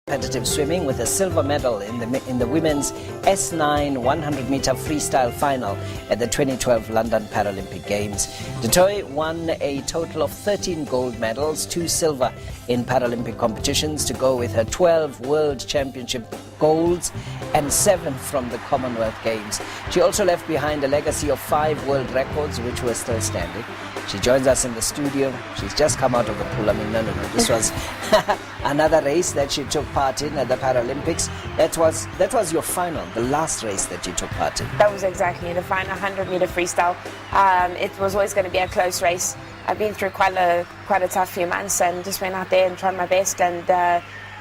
Competitive swimming with a silver medal in the women's S9 100-meter freestyle final at the 2012 London Paralympic Games. Du Toit won a total of 13 gold medals, 2 silver in Paralympic competitions to go with her 12 World Championship golds and 7 from the Commonwealth Games. She also left behind a legacy of 5 world records which were still standing. She joins us in the studio. She's just come out of the pool. No. This was another race that she took part in at the Paralympics. That was your final, the last race that you took part in. That was exactly the final 100-meter freestyle. It was always going to be a close race. I've been through quite a tough few months and just went out there and tried my best and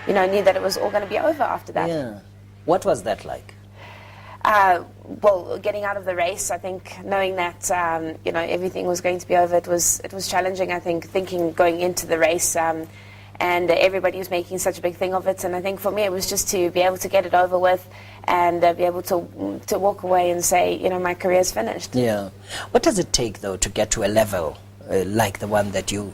knew that it was all going to be over after that. Yeah. What was that like? Well, getting out of the race, I think, knowing that everything was going to be over, it was challenging. I think thinking going into the race, and everybody was making such a big thing of it. And I think for me, it was just to be able to get it over with, and be able to walk away and say, my career's finished. Yeah. What does it take though to get to a level like the one that you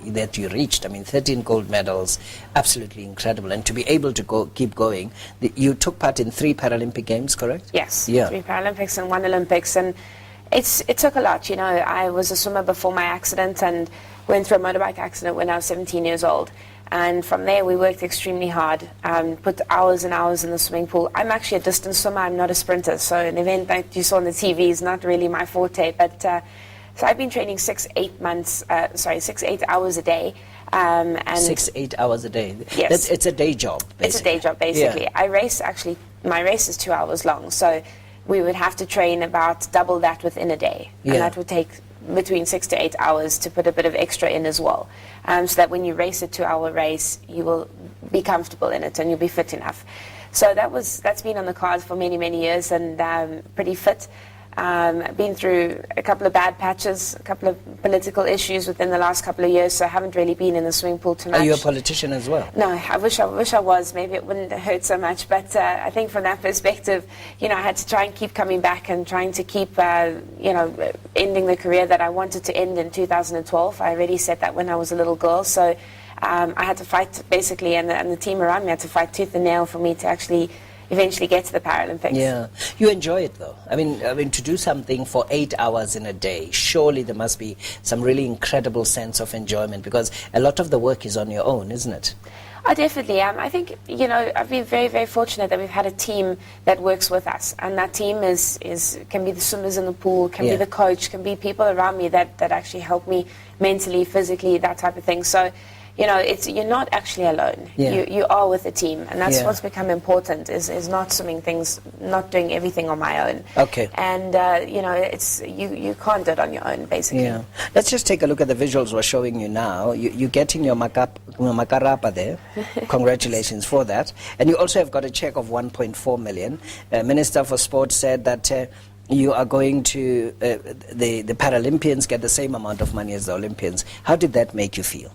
reached? I mean, 13 gold medals, absolutely incredible. And to be able to keep going, you took part in 3 Paralympic Games, correct? Yes, yeah. 3 Paralympics and 1 Olympics. And it took a lot, I was a swimmer before my accident and went through a motorbike accident when I was 17 years old. And from there, we worked extremely hard, put hours and hours in the swimming pool. I'm actually a distance swimmer, I'm not a sprinter. So an event that you saw on the TV is not really my forte, but so I've been training 6-8 hours a day. And 6-8 hours a day? Yes. It's a day job, basically. It's a day job, basically. Yeah. My race is 2 hours long, so we would have to train about double that within a day. Yeah. And that would take between 6 to 8 hours to put a bit of extra in as well. So that when you race a 2-hour race, you will be comfortable in it and you'll be fit enough. So that's been on the cards for many, many years and pretty fit. Been through a couple of bad patches, a couple of political issues within the last couple of years, so I haven't really been in the swimming pool too much. Are you a politician as well? No, I wish I was. Maybe it wouldn't hurt so much, but I think from that perspective, I had to try and keep coming back and trying to keep, ending the career that I wanted to end in 2012. I already said that when I was a little girl, so I had to fight, basically, and the team around me had to fight tooth and nail for me to actually eventually get to the Paralympics. Yeah. You enjoy it though. I mean to do something for 8 hours in a day, surely there must be some really incredible sense of enjoyment because a lot of the work is on your own, isn't it? I definitely am. I think, I've been very, very fortunate that we've had a team that works with us. And that team can be the swimmers in the pool, can be the coach, can be people around me that actually help me mentally, physically, that type of thing. So, you're not actually alone. Yeah. You are with a team, and that's what's become important. Is not swimming things, not doing everything on my own. Okay. And it's you can't do it on your own, basically. Yeah. Let's just take a look at the visuals we're showing you now. You're getting your makarapa there. Congratulations for that. And you also have got a check of 1.4 million. Minister for Sport said that. You are going to the Paralympians get the same amount of money as the Olympians. How did that make you feel?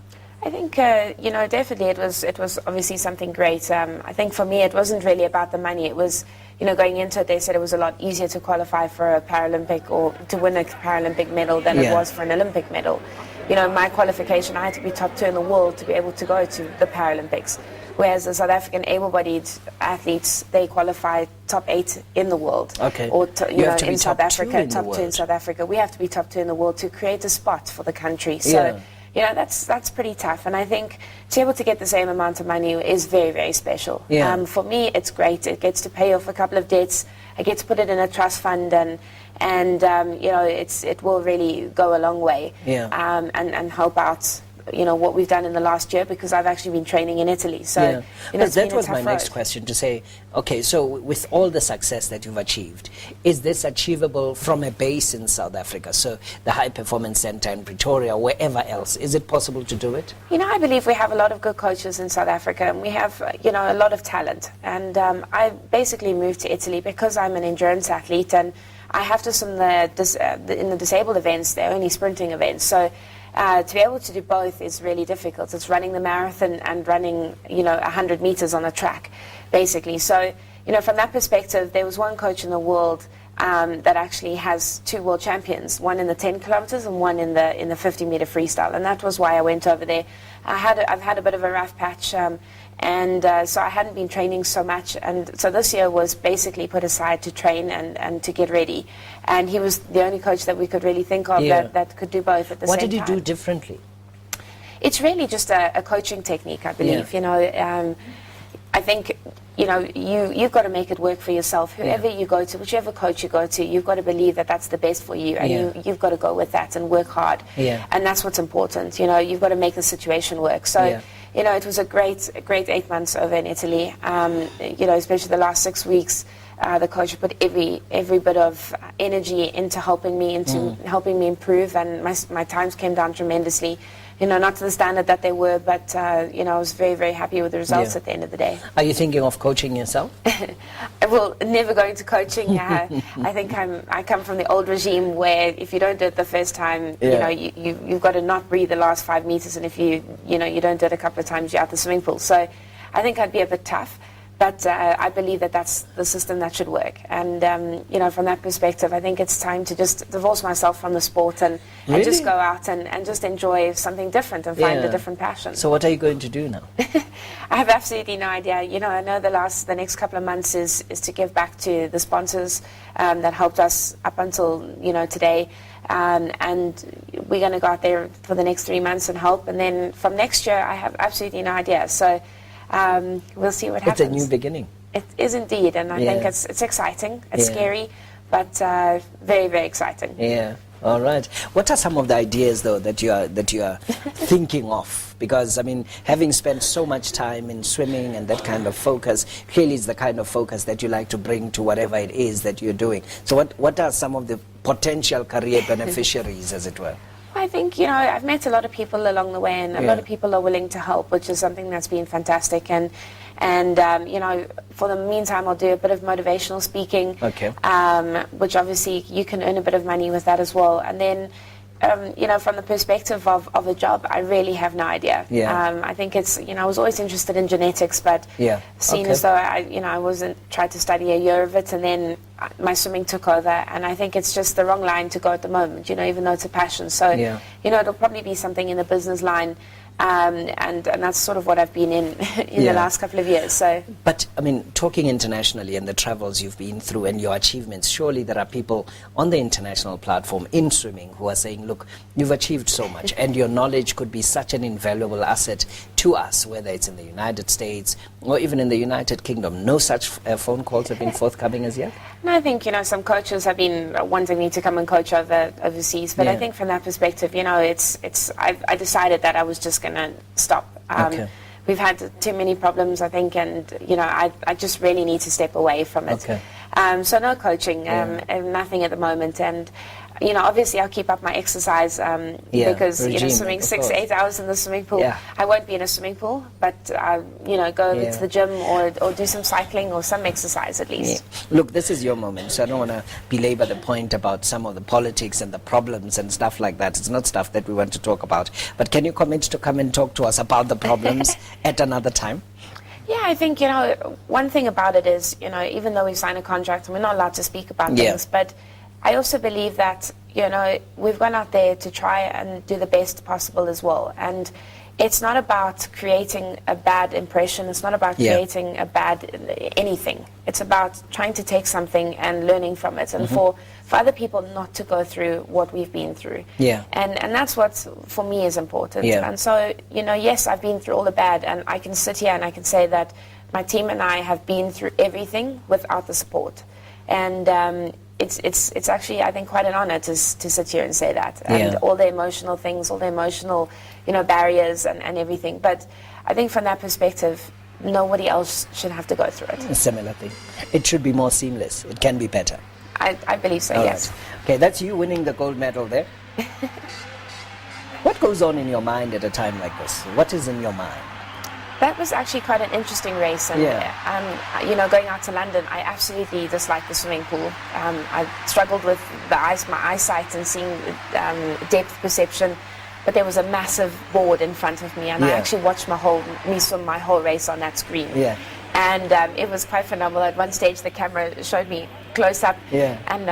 I think, definitely it was obviously something great. I think for me it wasn't really about the money. It was, going into it, they said it was a lot easier to qualify for a Paralympic or to win a Paralympic medal than it was for an Olympic medal. My qualification, I had to be top 2 in the world to be able to go to the Paralympics. Whereas the South African able-bodied athletes, they qualify top 8 in the world. Okay. Or in South Africa, top 2 in South Africa. We have to be top 2 in the world to create a spot for the country. So. That's pretty tough, and I think to be able to get the same amount of money is very, very special. Yeah. For me, it's great. It gets to pay off a couple of debts. I get to put it in a trust fund, and it will really go a long way. Yeah. And help out. What we've done in the last year, because I've actually been training in Italy. So, that was my next question, to say, okay, so with all the success that you've achieved, is this achievable from a base in South Africa? So the High Performance Center in Pretoria, wherever else, is it possible to do it? I believe we have a lot of good coaches in South Africa, and we have, a lot of talent. And I basically moved to Italy because I'm an endurance athlete, and I have to swim in the disabled events. They're only sprinting events. So to be able to do both is really difficult. It's running the marathon and running, 100 meters on a track, basically. So, from that perspective, there was one coach in the world that actually has 2 world champions, one in the 10 kilometers and one in the 50-meter freestyle, and that was why I went over there. I've had a bit of a rough patch And so I hadn't been training so much, and so this year was basically put aside to train and to get ready. And he was the only coach that we could really think of that could do both at the same time. What did you do differently? It's really just a coaching technique, I believe. Yeah. You know, I think, you know, you've got to make it work for yourself. Whoever you go to, whichever coach you go to, you've got to believe that that's the best for you, and you've got to go with that and work hard. Yeah. And that's what's important. You know, you've got to make the situation work. So, you know, it was a great 8 months over in Italy. You know, especially the last 6 weeks, the coach put every bit of energy into helping me improve, and my times came down tremendously. You know, not to the standard that they were, but, you know, I was very, very happy with the results at the end of the day. Are you thinking of coaching yourself? Well, never going to coaching. I think I come from the old regime where if you don't do it the first time, you know, you've got to not breathe the last 5 meters, and if you don't do it a couple of times, you're out the swimming pool. So I think I'd be a bit tough. But I believe that that's the system that should work. And, you know, from that perspective, I think it's time to just divorce myself from the sport and just go out and just enjoy something different and find a different passion. So what are you going to do now? I have absolutely no idea. You know, I know the next couple of months is to give back to the sponsors that helped us up until, you know, today. And we're going to go out there for the next 3 months and help. And then from next year, I have absolutely no idea. So we'll see what happens. It's a new beginning. It is indeed, and I think it's exciting. It's scary, but very, very exciting. Yeah. All right. What are some of the ideas, though, that you are thinking of? Because I mean, having spent so much time in swimming and that kind of focus, clearly is the kind of focus that you like to bring to whatever it is that you're doing. So, what are some of the potential career beneficiaries, as it were? I think, you know, I've met a lot of people along the way, and a lot of people are willing to help, which is something that's been fantastic. And you know, for the meantime, I'll do a bit of motivational speaking, which obviously you can earn a bit of money with that as well. And then, you know, from the perspective of a job, I really have no idea. I think it's, you know, I was always interested in genetics, but seeing as though I wasn't tried to study a year of it, and then my swimming took over, and I think it's just the wrong line to go at the moment, you know, even though it's a passion. So, you know, it'll probably be something in the business line, and that's sort of what I've been in the last couple of years. So, but I mean, talking internationally and the travels you've been through and your achievements, surely there are people on the international platform in swimming who are saying, look, you've achieved so much, and your knowledge could be such an invaluable asset to us, whether it's in the United States or even in the United Kingdom. No such phone calls have been forthcoming as yet? No, I think, you know, some coaches have been wanting me to come and coach overseas, but I think from that perspective, you know, I decided that I was just going to stop. We've had too many problems, I think, and, you know, I just really need to step away from it. So no coaching, nothing at the moment. And, you know, obviously I'll keep up my exercise because, you know, swimming 6 to 8 hours in the swimming pool, I won't be in a swimming pool, but, you know, go over to the gym or do some cycling or some exercise at least. Look, this is your moment, so I don't want to belabor the point about some of the politics and the problems and stuff like that. It's not stuff that we want to talk about. But can you commit to come and talk to us about the problems at another time? Yeah, I think, you know, one thing about it is, you know, even though we've signed a contract and we're not allowed to speak about things, but I also believe that, you know, we've gone out there to try and do the best possible as well. And it's not about creating a bad impression. It's not about creating a bad anything. It's about trying to take something and learning from it, and for other people not to go through what we've been through. And that's what, for me, is important. And so, you know, yes, I've been through all the bad, and I can sit here and I can say that my team and I have been through everything without the support. And it's actually, I think, quite an honor to sit here and say that. And all the emotional things, all the emotional, you know, barriers and everything. But I think from that perspective, nobody else should have to go through it. A similar thing. It should be more seamless. It can be better. I believe so, yes. Okay, that's you winning the gold medal there. What goes on in your mind at a time like this? What is in your mind? That was actually quite an interesting race, and you know, going out to London, I absolutely disliked the swimming pool. I struggled with my eyesight and seeing depth perception, but there was a massive board in front of me, and I actually watched me swim my whole race on that screen. And it was quite phenomenal. At one stage, the camera showed me close up. Yeah. And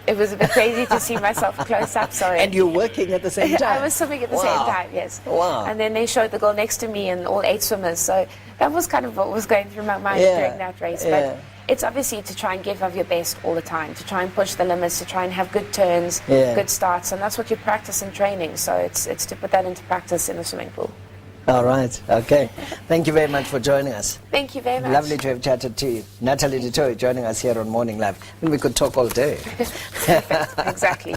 it was a bit crazy to see myself close up. Sorry. And you're working at the same time? I was swimming at the same time, yes. Wow. And then they showed the girl next to me and all 8 swimmers. So that was kind of what was going through my mind during that race. But it's obviously to try and give of your best all the time, to try and push the limits, to try and have good turns, good starts. And that's what you practice in training. So it's to put that into practice in the swimming pool. All right. Okay. Thank you very much for joining us. Thank you very much. Lovely to have chatted to you. Natalie du Toit joining us here on Morning Live. And we could talk all day. Exactly.